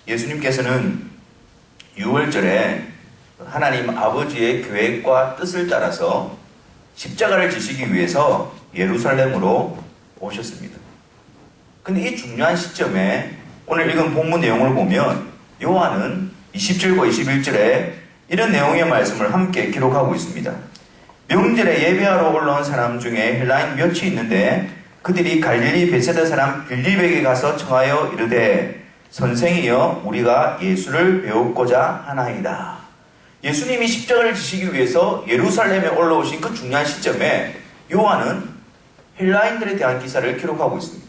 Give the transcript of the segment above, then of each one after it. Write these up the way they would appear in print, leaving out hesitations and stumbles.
예수님께서는 6월절에 하나님 아버지의 계획과 뜻을 따라서 십자가를 지시기 위해서 예루살렘으로 오셨습니다. 근데 이 중요한 시점에 오늘 읽은 본문 내용을 보면 요한은 20절과 21절에 이런 내용의 말씀을 함께 기록하고 있습니다. 명절에 예배하러 올라온 사람 중에 헬라인 몇이 있는데 그들이 갈릴리 베세다 사람 빌립에게 가서 청하여 이르되 선생이여 우리가 예수를 배우고자 하나이다. 예수님이 십자가를 지시기 위해서 예루살렘에 올라오신 그 중요한 시점에 요한은 헬라인들에 대한 기사를 기록하고 있습니다.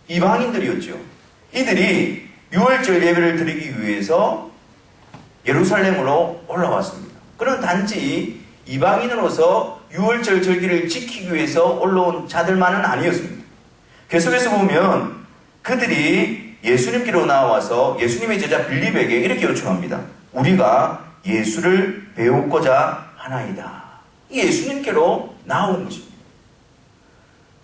이방인들이었죠. 이들이 6월절 예배를 드리기 위해서 예루살렘으로 올라왔습니다. 그런 단지 이방인으로서 6월절 절기를 지키기 위해서 올라온 자들만은 아니었습니다. 계속해서 보면 그들이 예수님께로 나와서 예수님의 제자 빌립에게 이렇게 요청합니다. 우리가 예수를 배우고자 하나이다. 예수님께로 나온 것입니다.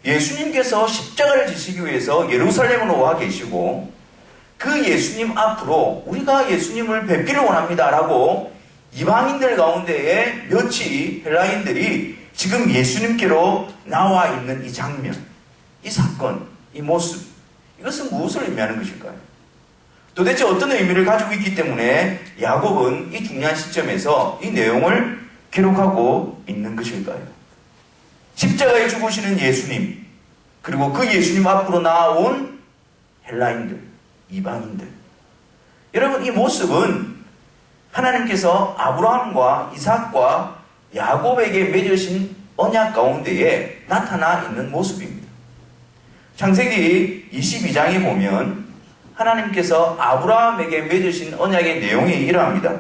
예수님께서 십자가를 지시기 위해서 예루살렘으로 와 계시고 그 예수님 앞으로 우리가 예수님을 뵙기를 원합니다 라고 이방인들 가운데에 몇이 헬라인들이 지금 예수님께로 나와 있는 이 장면, 이 사건, 이 모습, 이것은 무엇을 의미하는 것일까요? 도대체 어떤 의미를 가지고 있기 때문에 야곱은 이 중요한 시점에서 이 내용을 기록하고 있는 것일까요? 십자가에 죽으시는 예수님, 그리고 그 예수님 앞으로 나온 헬라인들, 이방인들. 여러분, 이 모습은 하나님께서 아브라함과 이삭과 야곱에게 맺으신 언약 가운데에 나타나 있는 모습입니다. 창세기 22장에 보면 하나님께서 아브라함에게 맺으신 언약의 내용이 이러합니다.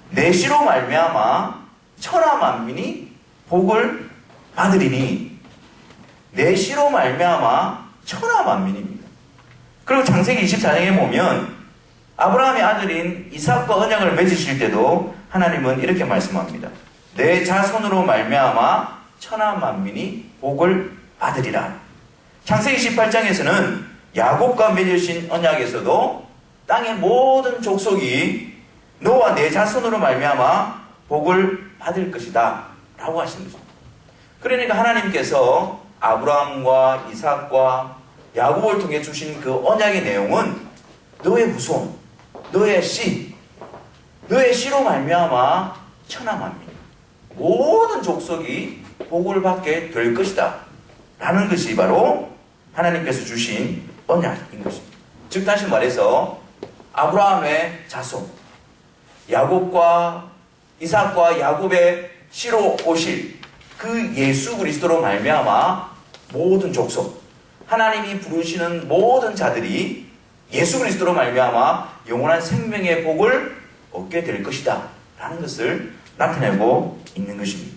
내 씨로 말미암아 천하 만민이 복을 받으리니. 내 씨로 말미암아 천하 만민입니다. 그리고 창세기 24장에 보면 아브라함의 아들인 이삭과 언약을 맺으실 때도 하나님은 이렇게 말씀합니다. 내 자손으로 말미암아 천하 만민이 복을 받으리라. 창세기 18장에서는 야곱과 맺으신 언약에서도 땅의 모든 족속이 너와 내 자손으로 말미암아 복을 받을 것이다 라고 하신 것입니다. 그러니까 하나님께서 아브라함과 이삭과 야곱을 통해 주신 그 언약의 내용은 너의 후손, 너의 씨, 너의 씨로 말미암아 천하 만민, 모든 족속이 복을 받게 될 것이다 라는 것이 바로 하나님께서 주신 언약인 것입니다. 즉 다시 말해서 아브라함의 자손, 야곱과 이삭과 야곱의 씨로 오실 그 예수 그리스도로 말미암아 모든 족속, 하나님이 부르시는 모든 자들이 예수 그리스도로 말미암아 영원한 생명의 복을 얻게 될 것이다 라는 것을 나타내고 있는 것입니다.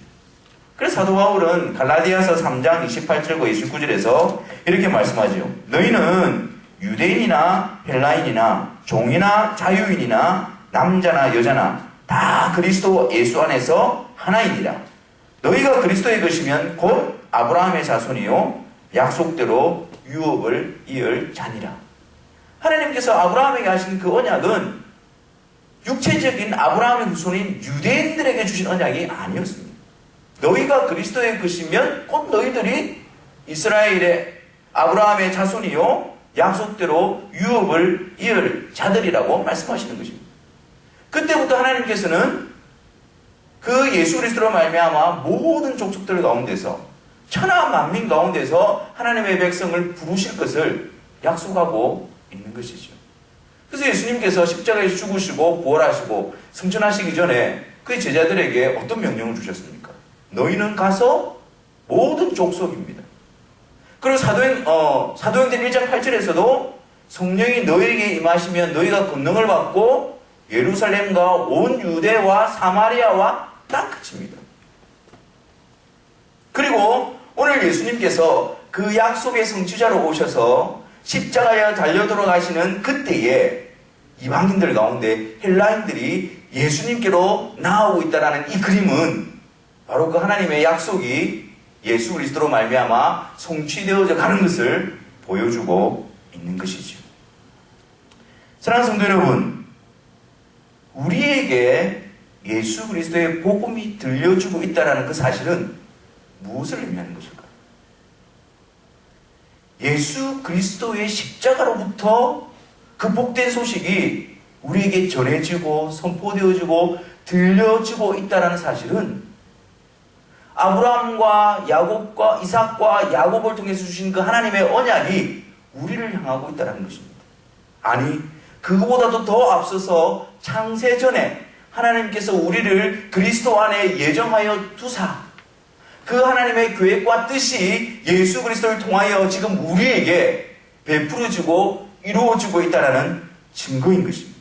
그래서 사도 바울은 갈라디아서 3장 28절과 29절에서 이렇게 말씀하죠. 너희는 유대인이나 헬라인이나 종이나 자유인이나 남자나 여자나 다 그리스도 예수 안에서 하나이니라. 너희가 그리스도의 것이면 곧 아브라함의 자손이요 약속대로 유업을 이을 자니라. 하나님께서 아브라함에게 하신 그 언약은 육체적인 아브라함의 후손인 유대인들에게 주신 언약이 아니었습니다. 너희가 그리스도의 것이면 곧 너희들이 이스라엘의 아브라함의 자손이요 약속대로 유업을 이을 자들이라고 말씀하시는 것입니다. 그때부터 하나님께서는 그 예수 그리스도로 말미암아 모든 족속들 가운데서 천하 만민 가운데서 하나님의 백성을 부르실 것을 약속하고 있는 것이죠. 그래서 예수님께서 십자가에서 죽으시고 부활하시고 승천하시기 전에 그 제자들에게 어떤 명령을 주셨습니까? 너희는 가서 모든 족속입니다. 그리고 사도행전 1장 8절에서도 성령이 너희에게 임하시면 너희가 권능을 받고 예루살렘과 온 유대와 사마리아와 땅 끝입니다. 그리고 오늘 예수님께서 그 약속의 성취자로 오셔서 십자가에 달려 돌아가시는 그때에 이방인들 가운데 헬라인들이 예수님께로 나아오고 있다는 이 그림은 바로 그 하나님의 약속이 예수 그리스도로 말미암아 성취되어져 가는 것을 보여주고 있는 것이죠. 사랑하는 성도 여러분, 우리에게 예수 그리스도의 복음이 들려주고 있다는 그 사실은 무엇을 의미하는 것일까요? 예수 그리스도의 십자가로부터 그 복된 소식이 우리에게 전해지고 선포되어지고 들려지고 있다는 사실은 아브라함과 야곱과 이삭과 야곱을 통해서 주신 그 하나님의 언약이 우리를 향하고 있다는 것입니다. 아니, 그거보다도 더 앞서서 창세전에 하나님께서 우리를 그리스도 안에 예정하여 두사 그 하나님의 계획과 뜻이 예수 그리스도를 통하여 지금 우리에게 베풀어지고 이루어지고 있다는 증거인 것입니다.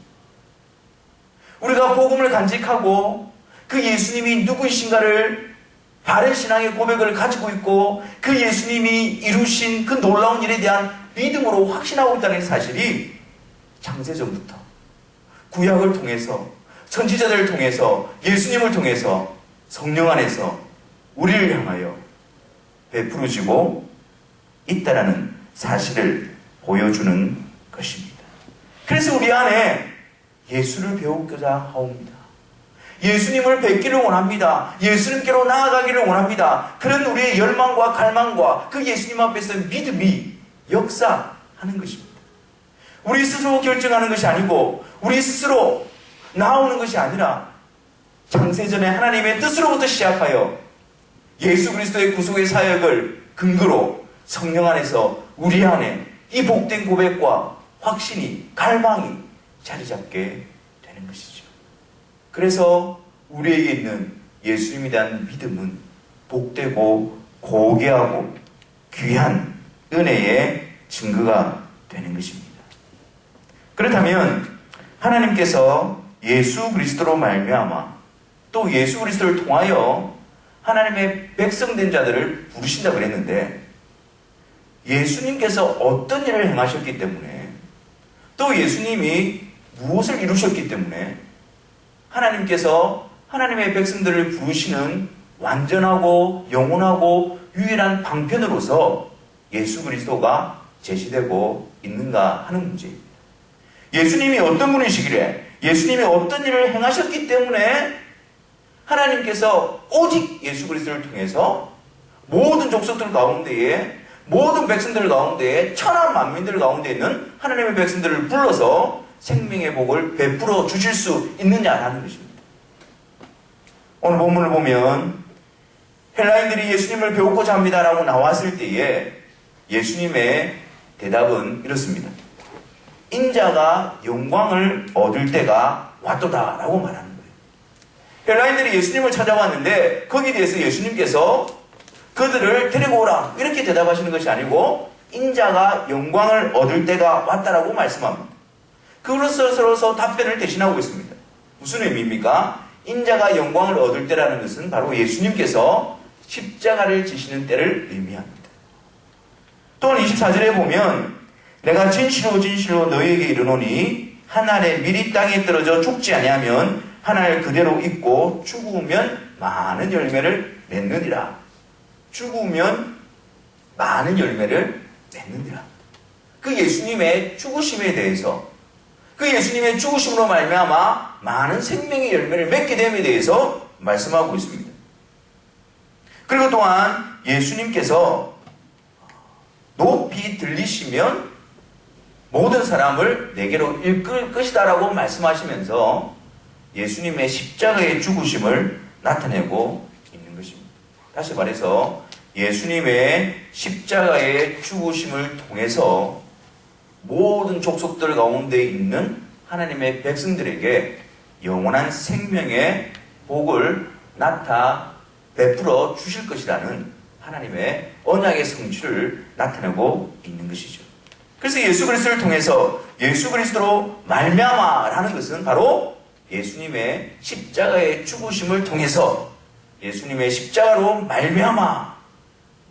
우리가 복음을 간직하고 그 예수님이 누구이신가를 바른 신앙의 고백을 가지고 있고 그 예수님이 이루신 그 놀라운 일에 대한 믿음으로 확신하고 있다는 사실이 창세전부터 구약을 통해서 선지자들을 통해서 예수님을 통해서 성령 안에서 우리를 향하여 베풀어지고 있다는 사실을 보여주는 것입니다. 그래서 우리 안에 예수를 배우고자 하옵니다. 예수님을 뵙기를 원합니다. 예수님께로 나아가기를 원합니다. 그런 우리의 열망과 갈망과 그 예수님 앞에서 믿음이 역사하는 것입니다. 우리 스스로 결정하는 것이 아니고 우리 스스로 나오는 것이 아니라 창세전에 하나님의 뜻으로부터 시작하여 예수 그리스도의 구속의 사역을 근거로 성령 안에서 우리 안에 이 복된 고백과 확신이 갈망이 자리 잡게 되는 것이죠. 그래서 우리에게 있는 예수님에 대한 믿음은 복되고 고귀하고 귀한 은혜의 증거가 되는 것입니다. 그렇다면 하나님께서 예수 그리스도로 말미암아 또 예수 그리스도를 통하여 하나님의 백성된 자들을 부르신다고 그랬는데 예수님께서 어떤 일을 행하셨기 때문에 또 예수님이 무엇을 이루셨기 때문에 하나님께서 하나님의 백성들을 부르시는 완전하고 영원하고 유일한 방편으로서 예수 그리스도가 제시되고 있는가 하는 문제입니다. 예수님이 어떤 분이시기래 예수님이 어떤 일을 행하셨기 때문에 하나님께서 오직 예수 그리스도를 통해서 모든 족속들 가운데에 모든 백성들 가운데에 천하 만민들 가운데 있는 하나님의 백성들을 불러서 생명의 복을 베풀어 주실 수 있느냐라는 것입니다. 오늘 본문을 보면 헬라인들이 예수님을 배우고자 합니다라고 나왔을 때에 예수님의 대답은 이렇습니다. 인자가 영광을 얻을 때가 왔도다라고 말하는 거예요. 헬라인들이 예수님을 찾아왔는데 거기에 대해서 예수님께서 그들을 데리고 오라 이렇게 대답하시는 것이 아니고 인자가 영광을 얻을 때가 왔다라고 말씀합니다. 그것으로서 답변을 대신하고 있습니다. 무슨 의미입니까? 인자가 영광을 얻을 때라는 것은 바로 예수님께서 십자가를 지시는 때를 의미합니다. 또한 24절에 보면 내가 진실로 진실로 너희에게 이르노니 한 알에 미리 땅에 떨어져 죽지 아니하면 한 알 그대로 있고 죽으면 많은 열매를 맺느니라. 죽으면 많은 열매를 맺느니라. 그 예수님의 죽으심에 대해서 그 예수님의 죽으심으로 말미암아 많은 생명의 열매를 맺게 됨에 대해서 말씀하고 있습니다. 그리고 또한 예수님께서 높이 들리시면 모든 사람을 내게로 이끌 것이다라고 말씀하시면서 예수님의 십자가의 죽으심을 나타내고 있는 것입니다. 다시 말해서 예수님의 십자가의 죽으심을 통해서 모든 족속들 가운데 있는 하나님의 백성들에게 영원한 생명의 복을 베풀어 주실 것이라는 하나님의 언약의 성취를 나타내고 있는 것이죠. 그래서 예수 그리스도를 통해서 예수 그리스도로 말미암아라는 것은 바로 예수님의 십자가의 죽으심을 통해서 예수님의 십자가로 말미암아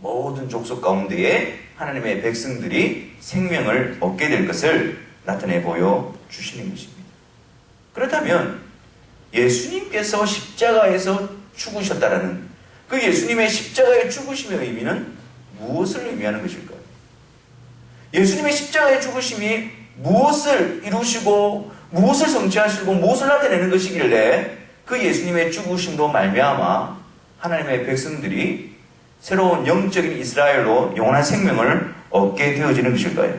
모든 족속 가운데에 하나님의 백성들이 생명을 얻게 될 것을 나타내 보여주시는 것입니다. 그렇다면 예수님께서 십자가에서 죽으셨다라는 그 예수님의 십자가의 죽으심의 의미는 무엇을 의미하는 것일까요? 예수님의 십자가의 죽으심이 무엇을 이루시고 무엇을 성취하시고 무엇을 나타내는 것이길래 그 예수님의 죽으심으로 말미암아 하나님의 백성들이 새로운 영적인 이스라엘로 영원한 생명을 얻게 되어지는 것일까요?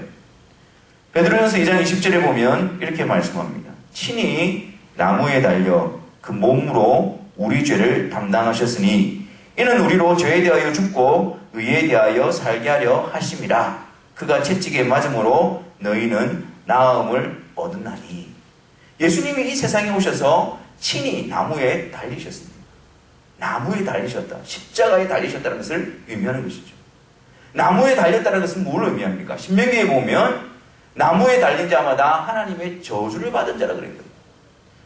베드로전서 2장 20절에 보면 이렇게 말씀합니다. 친히 나무에 달려 그 몸으로 우리 죄를 담당하셨으니 이는 우리로 죄에 대하여 죽고 의에 대하여 살게 하려 하심이라. 그가 채찍에 맞음으로 너희는 나음을 얻었나니. 예수님이 이 세상에 오셔서 친히 나무에 달리셨습니다. 나무에 달리셨다. 십자가에 달리셨다는 것을 의미하는 것이죠. 나무에 달렸다는 것은 뭘 의미합니까? 신명기에 보면 나무에 달린 자마다 하나님의 저주를 받은 자라 그랬거든요.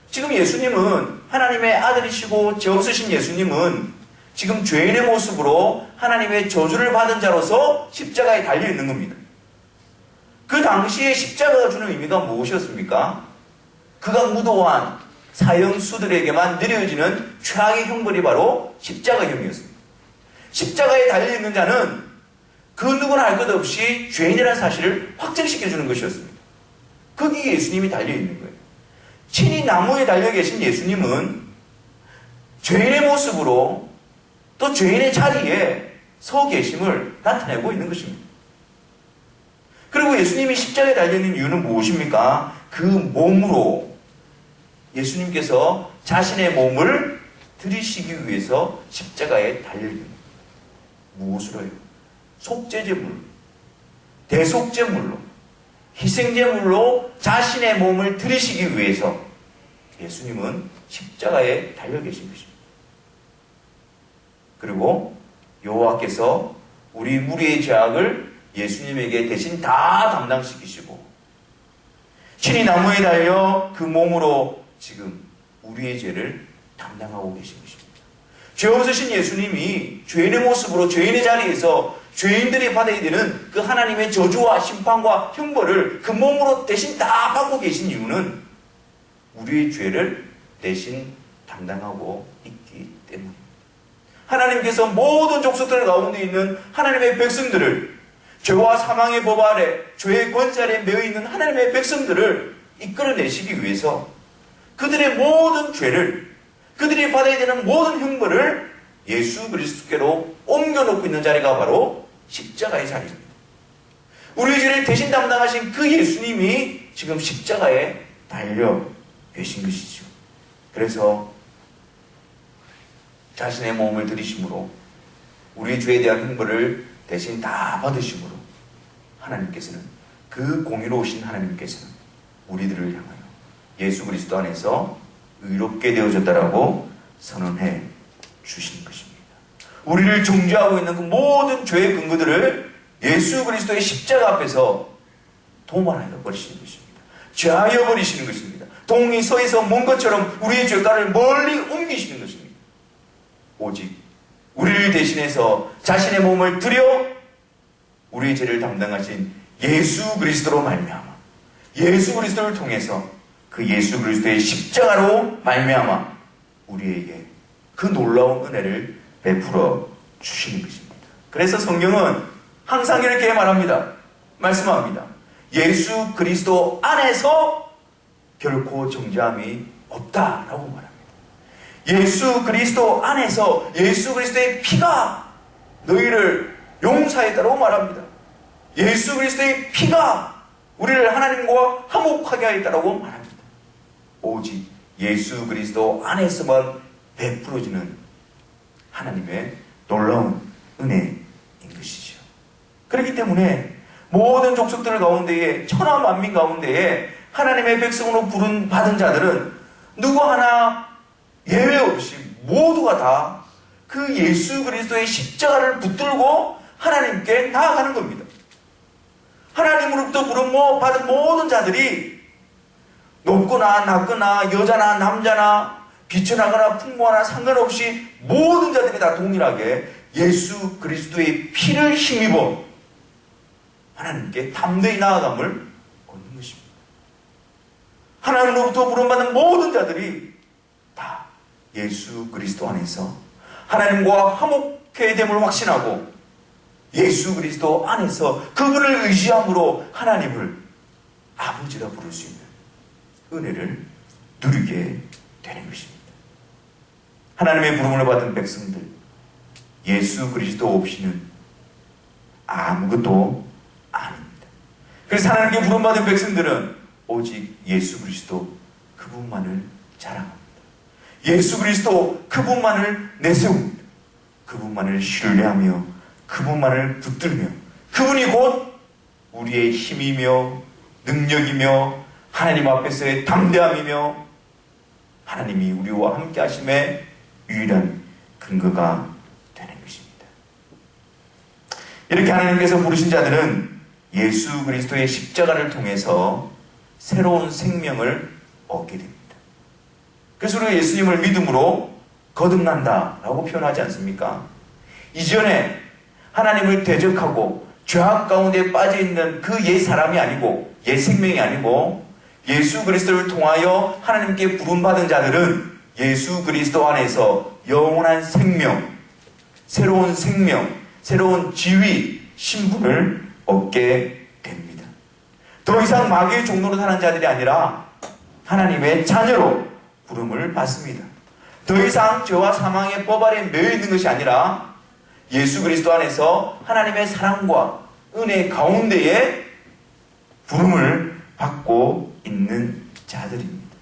지금 예수님은 하나님의 아들이시고 죄 없으신 예수님은 지금 죄인의 모습으로 하나님의 저주를 받은 자로서 십자가에 달려 있는 겁니다. 그 당시에 십자가가 주는 의미가 무엇이었습니까? 극악무도한 사형수들에게만 내려지는 최악의 형벌이 바로 십자가형이었습니다. 십자가에 달려있는 자는 그 누구나 알 것 없이 죄인이라는 사실을 확증시켜주는 것이었습니다. 거기에 예수님이 달려있는 거예요. 친히 나무에 달려 계신 예수님은 죄인의 모습으로 또 죄인의 자리에 서 계심을 나타내고 있는 것입니다. 그리고 예수님이 십자가에 달려있는 이유는 무엇입니까? 그 몸으로 예수님께서 자신의 몸을 들이시기 위해서 십자가에 달려있는 거예요. 무엇으로요? 속죄제물로, 대속제물로, 희생제물로 자신의 몸을 들이시기 위해서 예수님은 십자가에 달려 계신 것입니다. 그리고 여호와께서 우리의 죄악을 예수님에게 대신 다 담당시키시고 친히 나무에 달려 그 몸으로 지금 우리의 죄를 담당하고 계신 것입니다. 죄 없으신 예수님이 죄인의 모습으로 죄인의 자리에서 죄인들이 받아야 되는 그 하나님의 저주와 심판과 형벌을 그 몸으로 대신 다 받고 계신 이유는 우리의 죄를 대신 담당하고 있기 때문입니다. 하나님께서 모든 족속들 가운데 있는 하나님의 백성들을 죄와 사망의 법 아래 죄의 권세 아래 매여 있는 하나님의 백성들을 이끌어내시기 위해서 그들의 모든 죄를 그들이 받아야 되는 모든 형벌을 예수 그리스도께로 옮겨놓고 있는 자리가 바로 십자가의 자리입니다. 우리의 죄를 대신 담당하신 그 예수님이 지금 십자가에 달려 계신 것이죠. 그래서 자신의 몸을 들이심으로 우리의 죄에 대한 형벌을 대신 다 받으심으로 하나님께서는 그 공의로우신 하나님께서는 우리들을 향하여 예수 그리스도 안에서 의롭게 되어졌다라고 선언해 주시는 것입니다. 우리를 정죄하고 있는 그 모든 죄의 근거들을 예수 그리스도의 십자가 앞에서 도말하여 버리시는 것입니다. 죄하여 버리시는 것입니다. 동이 서에서 먼 것처럼 우리의 죄가를 멀리 옮기시는 것입니다. 오직 우리를 대신해서 자신의 몸을 들여 우리의 죄를 담당하신 예수 그리스도로 말미암아 예수 그리스도를 통해서 그 예수 그리스도의 십자가로 말미암아 우리에게 그 놀라운 은혜를 베풀어 주시는 것입니다. 그래서 성경은 항상 이렇게 말씀합니다. 예수 그리스도 안에서 결코 정죄함이 없다라고 말합니다. 예수 그리스도 안에서 예수 그리스도의 피가 너희를 용서했다고 말합니다. 예수 그리스도의 피가 우리를 하나님과 화목하게 하였다고 말합니다. 오직 예수 그리스도 안에서만 베풀어지는 하나님의 놀라운 은혜인 것이죠. 그렇기 때문에 모든 족속들 가운데에 천하 만민 가운데에 하나님의 백성으로 받은 자들은 누구 하나 예외 없이 모두가 다 그 예수 그리스도의 십자가를 붙들고 하나님께 나아가는 겁니다. 하나님으로부터 받은 모든 자들이 높거나 낮거나 여자나 남자나 비천하거나 풍부하나 상관없이 모든 자들이 다 동일하게 예수 그리스도의 피를 힘입어 하나님께 담대히 나아감을 얻는 것입니다. 하나님으로부터 부름받은 모든 자들이 다 예수 그리스도 안에서 하나님과 화목케 됨을 확신하고 예수 그리스도 안에서 그분을 의지함으로 하나님을 아버지라 부를 수 있는 은혜를 누리게 되는 것입니다. 하나님의 부름을 받은 백성들, 예수 그리스도 없이는 아무것도 아닙니다. 그래서 하나님께 부름받은 백성들은 오직 예수 그리스도 그분만을 자랑합니다. 예수 그리스도 그분만을 내세웁니다. 그분만을 신뢰하며 그분만을 붙들며 그분이 곧 우리의 힘이며 능력이며 하나님 앞에서의 담대함이며 하나님이 우리와 함께 하심의 유일한 근거가 되는 것입니다. 이렇게 하나님께서 부르신 자들은 예수 그리스도의 십자가를 통해서 새로운 생명을 얻게 됩니다. 그래서 우리가 예수님을 믿음으로 거듭난다라고 표현하지 않습니까? 이전에 하나님을 대적하고 죄악 가운데 빠져있는 그 옛 사람이 아니고 옛 생명이 아니고 예수 그리스도를 통하여 하나님께 부름받은 자들은 예수 그리스도 안에서 영원한 생명, 새로운 지위, 신분을 얻게 됩니다. 더 이상 마귀의 종로로 사는 자들이 아니라 하나님의 자녀로 부름을 받습니다. 더 이상 죄와 사망의 법 아래 매여 있는 것이 아니라 예수 그리스도 안에서 하나님의 사랑과 은혜 가운데에 부름을 받고 있는 자들입니다.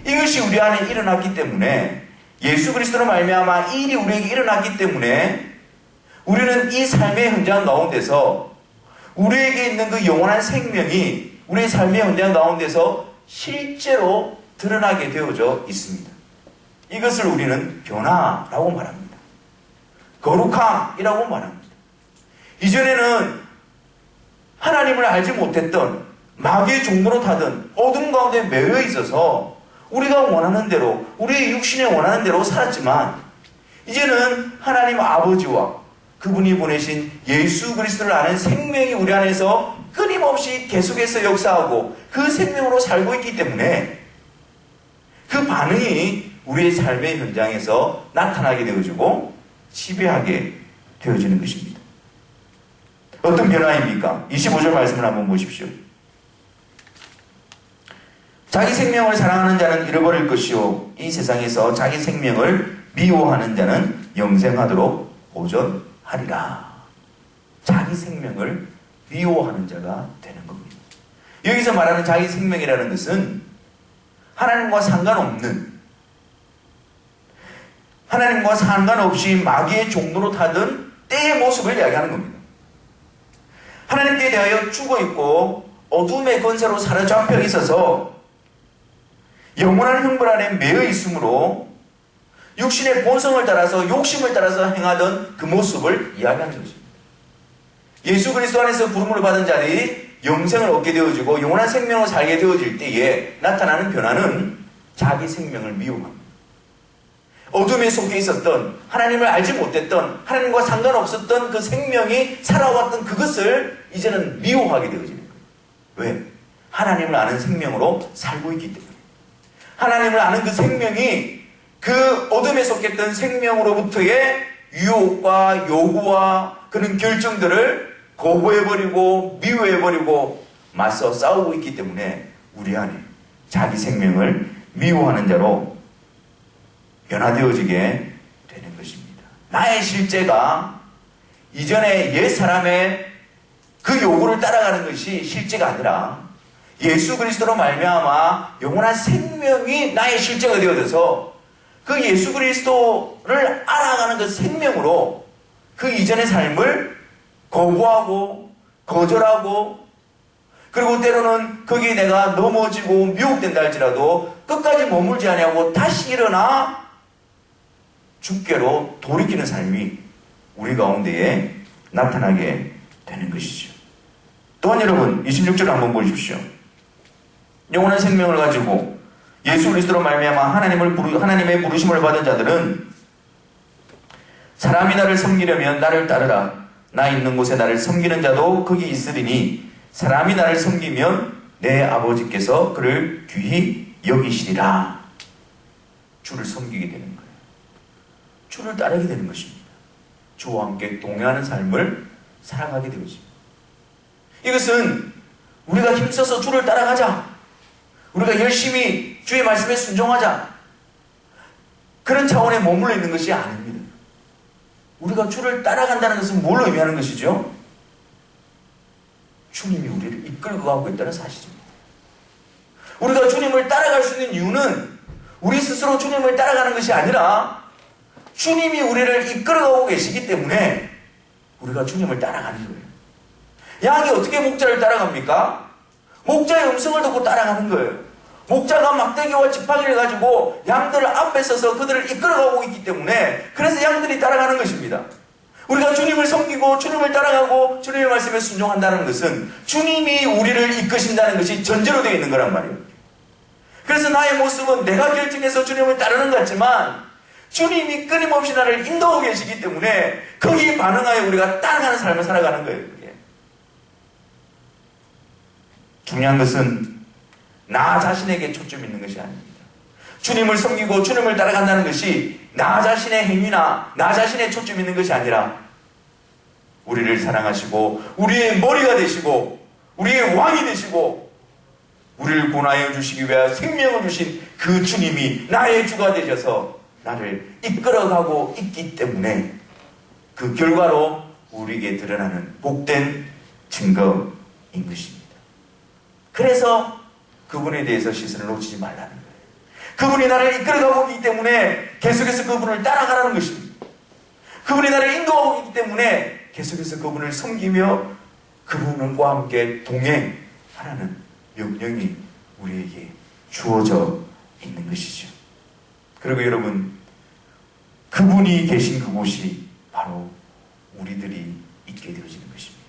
이것이 우리 안에 일어났기 때문에 예수 그리스도로 말미암아 이 일이 우리에게 일어났기 때문에 우리는 이 삶의 현장 가운데서 우리에게 있는 그 영원한 생명이 우리의 삶의 현장 가운데서 실제로 드러나게 되어져 있습니다. 이것을 우리는 변화라고 말합니다. 거룩함이라고 말합니다. 이전에는 하나님을 알지 못했던 마귀의 종로로 타던 어둠 가운데 매여 있어서 우리가 원하는 대로 우리의 육신에 원하는 대로 살았지만 이제는 하나님 아버지와 그분이 보내신 예수 그리스도를 아는 생명이 우리 안에서 끊임없이 계속해서 역사하고 그 생명으로 살고 있기 때문에 그 반응이 우리의 삶의 현장에서 나타나게 되어지고 지배하게 되어지는 것입니다. 어떤 변화입니까? 25절 말씀을 한번 보십시오. 자기 생명을 사랑하는 자는 잃어버릴 것이요 이 세상에서 자기 생명을 미워하는 자는 영생하도록 보존하리라. 자기 생명을 미워하는 자가 되는 겁니다. 여기서 말하는 자기 생명이라는 것은 하나님과 상관없이 마귀의 종로로 타던 때의 모습을 이야기하는 겁니다. 하나님께 대하여 죽어있고 어둠의 권세로 사로잡혀 있어서 영원한 형벌 안에 매여 있으므로 육신의 본성을 따라서 욕심을 따라서 행하던 그 모습을 이야기하는 것입니다. 예수 그리스도 안에서 부름을 받은 자들이 영생을 얻게 되어지고 영원한 생명을 살게 되어질 때에 나타나는 변화는 자기 생명을 미워합니다. 어둠에 속해 있었던 하나님을 알지 못했던 하나님과 상관없었던 그 생명이 살아왔던 그것을 이제는 미워하게 되어지는 거예요. 왜? 하나님을 아는 생명으로 살고 있기 때문에. 하나님을 아는 그 생명이 그 어둠에 속했던 생명으로부터의 유혹과 요구와 그런 결정들을 거부해버리고 미워해버리고 맞서 싸우고 있기 때문에 우리 안에 자기 생명을 미워하는 자로 변화되어지게 되는 것입니다. 나의 실제가 이전에 옛 사람의 그 요구를 따라가는 것이 실제가 아니라 예수 그리스도로 말미암아 영원한 생명이 나의 실제가 되어져서 그 예수 그리스도를 알아가는 그 생명으로 그 이전의 삶을 거부하고 거절하고 그리고 때로는 거기에 내가 넘어지고 미혹된다 할지라도 끝까지 머물지 아니하고 다시 일어나 주께로 돌이키는 삶이 우리 가운데에 나타나게 되는 것이죠. 또한 여러분 26절 한번 보십시오. 영원한 생명을 가지고 예수 그리스도로 말미암아 하나님의 부르심을 받은 자들은 사람이 나를 섬기려면 나를 따르라. 나 있는 곳에 나를 섬기는 자도 거기 있으리니 사람이 나를 섬기면 내 아버지께서 그를 귀히 여기시리라. 주를 섬기게 되는 거예요. 주를 따르게 되는 것입니다. 주와 함께 동행하는 삶을 살아가게 되어집니다. 이것은 우리가 힘써서 주를 따라가자. 우리가 열심히 주의 말씀에 순종하자. 그런 차원에 머물러 있는 것이 아닙니다. 우리가 주를 따라간다는 것은 뭘 의미하는 것이죠? 주님이 우리를 이끌고 가고 있다는 사실입니다. 우리가 주님을 따라갈 수 있는 이유는 우리 스스로 주님을 따라가는 것이 아니라 주님이 우리를 이끌어가고 계시기 때문에 우리가 주님을 따라가는 거예요. 양이 어떻게 목자를 따라갑니까? 목자의 음성을 듣고 따라가는 거예요. 목자가 막대기와 지팡이를 가지고 양들을 앞에 서서 그들을 이끌어가고 있기 때문에 그래서 양들이 따라가는 것입니다. 우리가 주님을 섬기고 주님을 따라가고 주님의 말씀에 순종한다는 것은 주님이 우리를 이끄신다는 것이 전제로 되어 있는 거란 말이에요. 그래서 나의 모습은 내가 결정해서 주님을 따르는 것 같지만 주님이 끊임없이 나를 인도하고 계시기 때문에 거기에 반응하여 우리가 따라가는 삶을 살아가는 거예요. 그게. 중요한 것은 나 자신에게 초점 있는 것이 아닙니다. 주님을 섬기고 주님을 따라간다는 것이 나 자신의 행위나 나 자신의 초점 있는 것이 아니라 우리를 사랑하시고 우리의 머리가 되시고 우리의 왕이 되시고 우리를 구원하여 주시기 위해 생명을 주신 그 주님이 나의 주가 되셔서 나를 이끌어가고 있기 때문에 그 결과로 우리에게 드러나는 복된 증거인 것입니다. 그래서 그분에 대해서 시선을 놓치지 말라는 거예요. 그분이 나를 이끌어가고 있기 때문에 계속해서 그분을 따라가라는 것입니다. 그분이 나를 인도하고 있기 때문에 계속해서 그분을 섬기며 그분과 함께 동행하라는 명령이 우리에게 주어져 있는 것이죠. 그리고 여러분, 그분이 계신 그곳이 바로 우리들이 있게 되어지는 것입니다.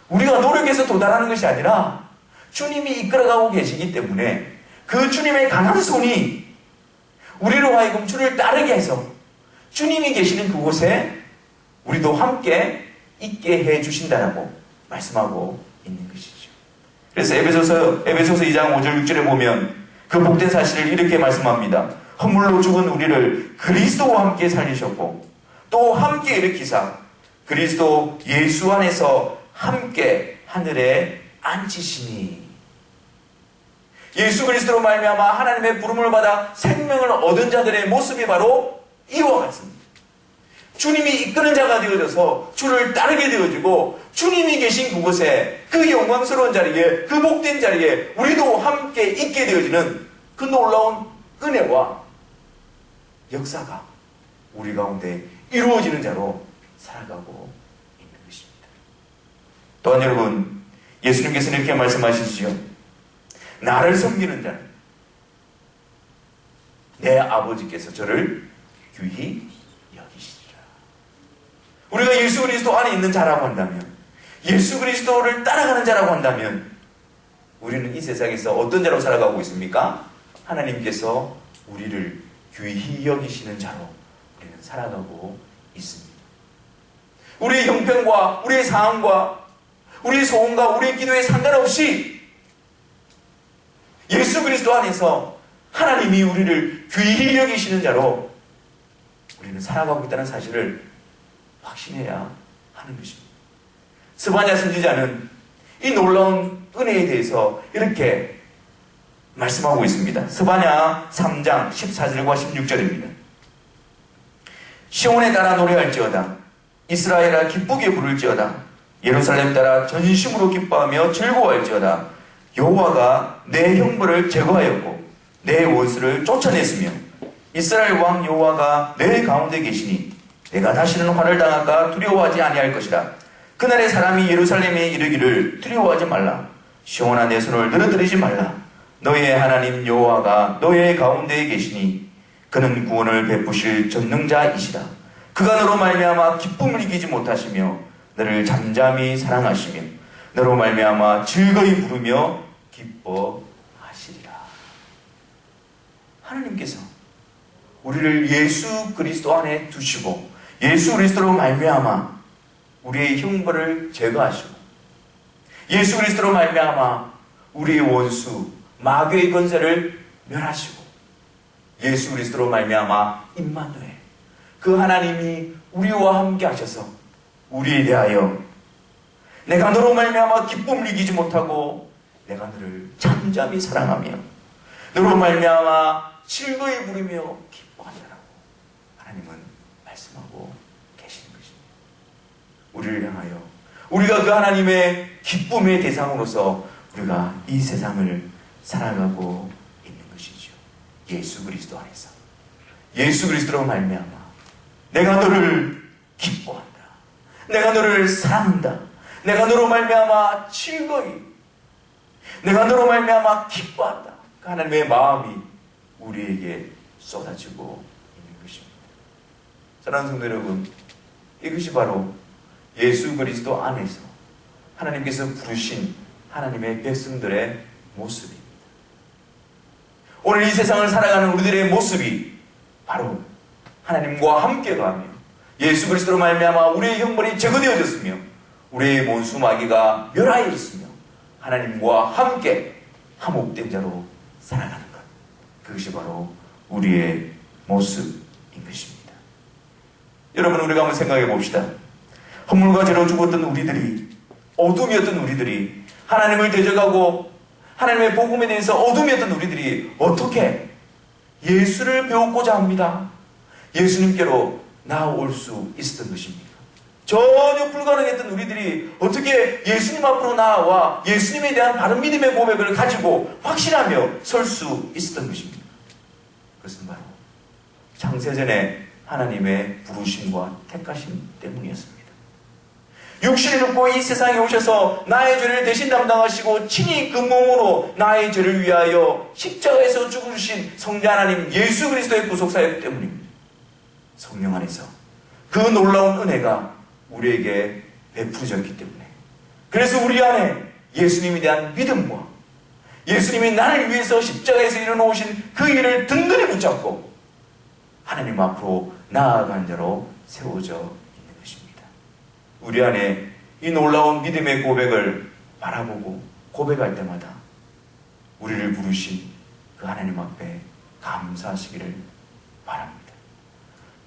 우리가 노력해서 도달하는 것이 아니라 주님이 이끌어가고 계시기 때문에 그 주님의 강한 손이 우리로 하여금 주를 따르게 해서 주님이 계시는 그곳에 우리도 함께 있게 해 주신다라고 말씀하고 있는 것이죠. 그래서 에베소서 2장 5절 6절에 보면 그 복된 사실을 이렇게 말씀합니다. 허물로 죽은 우리를 그리스도와 함께 살리셨고 또 함께 일으키사 그리스도 예수 안에서 함께 하늘에 앉히시니. 예수 그리스도로 말미암아 하나님의 부름을 받아 생명을 얻은 자들의 모습이 바로 이와 같습니다. 주님이 이끄는 자가 되어져서 주를 따르게 되어지고 주님이 계신 그곳에 그 영광스러운 자리에 그 복된 자리에 우리도 함께 있게 되어지는 그 놀라운 은혜와 역사가 우리 가운데 이루어지는 자로 살아가고 있는 것입니다. 또한 여러분, 예수님께서는 이렇게 말씀하시죠. 나를 섬기는 자는 내 아버지께서 저를 귀히 여기시리라. 우리가 예수 그리스도 안에 있는 자라고 한다면, 예수 그리스도를 따라가는 자라고 한다면 우리는 이 세상에서 어떤 자로 살아가고 있습니까? 하나님께서 우리를 귀히 여기시는 자로 우리는 살아가고 있습니다. 우리의 형편과 우리의 상황과 우리의 소원과 우리의 기도에 상관없이 예수 그리스도 안에서 하나님이 우리를 귀히 여기시는 자로 우리는 살아가고 있다는 사실을 확신해야 하는 것입니다. 스바냐 선지자는 이 놀라운 은혜에 대해서 이렇게 말씀하고 있습니다. 스바냐 3장 14절과 16절입니다. 시온에 따라 노래할지어다. 이스라엘아 기쁘게 부를지어다. 예루살렘 따라 전심으로 기뻐하며 즐거워할지어다. 여호와가 내 형벌을 제거하였고 내 원수를 쫓아냈으며 이스라엘 왕 여호와가 내 가운데 계시니 내가 다시는 화를 당할까 두려워하지 아니할 것이라. 그날에 사람이 예루살렘에 이르기를 두려워하지 말라. 시온아 내 손을 늘어뜨리지 말라. 너의 하나님 여호와가 너의 가운데에 계시니 그는 구원을 베푸실 전능자이시라. 그가 너로 말미암아 기쁨을 이기지 못하시며 너를 잠잠히 사랑하시며 너로 말미암아 즐거이 부르며 기뻐하시리라. 하나님께서 우리를 예수 그리스도 안에 두시고 예수 그리스도로 말미암아 우리의 형벌을 제거하시고 예수 그리스도로 말미암아 우리의 원수 마귀의 권세를 멸하시고 예수 그리스도로 말미암아 임마누엘 그 하나님이 우리와 함께 하셔서 우리에 대하여 내가 너로 말미암아 기쁨을 이기지 못하고 내가 너를 잠잠히 사랑하며 너로 말미암아 즐거이 부르며 기뻐한다라고 하나님은 말씀하고 계시는 것입니다. 우리를 향하여 우리가 그 하나님의 기쁨의 대상으로서 우리가 이 세상을 살아가고 있는 것이죠. 예수 그리스도 안에서 예수 그리스도로 말미암아 내가 너를 기뻐한다. 내가 너를 사랑한다. 내가 너로 말미암아 즐거이 내가 너로 말미암아 기뻐한다. 그 하나님의 마음이 우리에게 쏟아지고 있는 것입니다. 사랑하는 성도 여러분, 이것이 바로 예수 그리스도 안에서 하나님께서 부르신 하나님의 백성들의 모습입니다. 오늘 이 세상을 살아가는 우리들의 모습이 바로 하나님과 함께 가며 예수 그리스도로 말미암아 우리의 형벌이 제거되어졌으며 우리의 원수 마귀가 멸하여졌으며 하나님과 함께 화목된 자로 살아가는 것, 그것이 바로 우리의 모습인 것입니다. 여러분, 우리가 한번 생각해 봅시다. 허물과 죄로 죽었던 우리들이, 어둠이었던 우리들이, 하나님을 대적하고 하나님의 복음에 대해서 어둠이었던 우리들이 어떻게 예수를 배우고자 합니다. 예수님께로 나아올 수 있었던 것입니까? 전혀 불가능했던 우리들이 어떻게 예수님 앞으로 나아와 예수님에 대한 바른 믿음의 고백을 가지고 확신하며 설 수 있었던 것입니까? 그것은 바로 창세전에 하나님의 부르심과 택하심 때문이었습니다. 육신을 입고 이 세상에 오셔서 나의 죄를 대신 담당하시고 친히 그 몸으로 나의 죄를 위하여 십자가에서 죽으신 성자 하나님 예수 그리스도의 구속사역 때문입니다. 성령 안에서 그 놀라운 은혜가 우리에게 베풀어졌기 때문에, 그래서 우리 안에 예수님에 대한 믿음과 예수님이 나를 위해서 십자가에서 일어놓으신 그 일을 든든히 붙잡고 하나님 앞으로 나아간 자로 세워져 있는 것입니다. 우리 안에 이 놀라운 믿음의 고백을 바라보고 고백할 때마다 우리를 부르신 그 하나님 앞에 감사하시기를 바랍니다.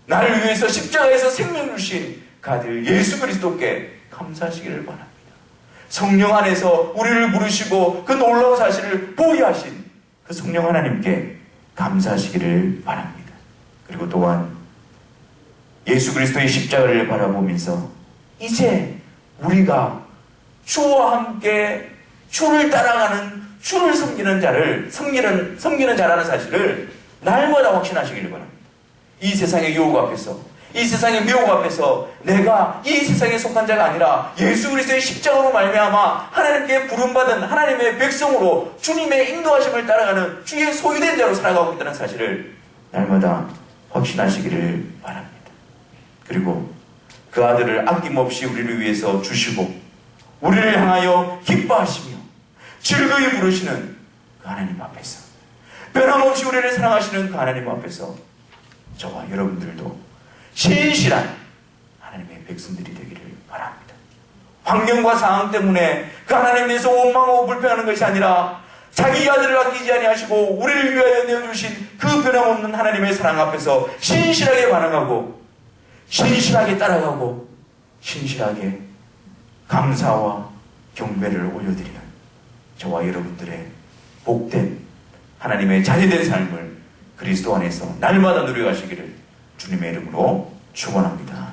나를 위해서 십자가에서 생명 주신 그 아들 예수 그리스도께 감사하시기를 바랍니다. 성령 안에서 우리를 부르시고 그 놀라운 사실을 보여하신 그 성령 하나님께 감사하시기를 바랍니다. 그리고 또한 예수 그리스도의 십자가를 바라보면서 이제 우리가 주와 함께 주를 따라가는, 주를 섬기는 자를 섬기는 자라는 사실을 날마다 확신하시기를 바랍니다. 이 세상의 유혹 앞에서, 이 세상의 미혹 앞에서 내가 이 세상에 속한 자가 아니라 예수 그리스도의 십자가로 말미암아 하나님께 부름받은 하나님의 백성으로 주님의 인도하심을 따라가는 주의 소유된 자로 살아가고 있다는 사실을 날마다 확신하시기를 바랍니다. 그리고 그 아들을 아낌없이 우리를 위해서 주시고 우리를 향하여 기뻐하시며 즐거이 부르시는 그 하나님 앞에서, 변함없이 우리를 사랑하시는 그 하나님 앞에서 저와 여러분들도 신실한 하나님의 백성들이 되기를 바랍니다. 환경과 상황 때문에 그 하나님에 대해서 원망하고 불평하는 것이 아니라 자기 아들을 아끼지 아니하시고 우리를 위하여 내어주신 그 변함없는 하나님의 사랑 앞에서 신실하게 반응하고 신실하게 따라가고 신실하게 감사와 경배를 올려드리는 저와 여러분들의 복된 하나님의 자녀된 삶을 그리스도 안에서 날마다 누려가시기를 주님의 이름으로 축원합니다.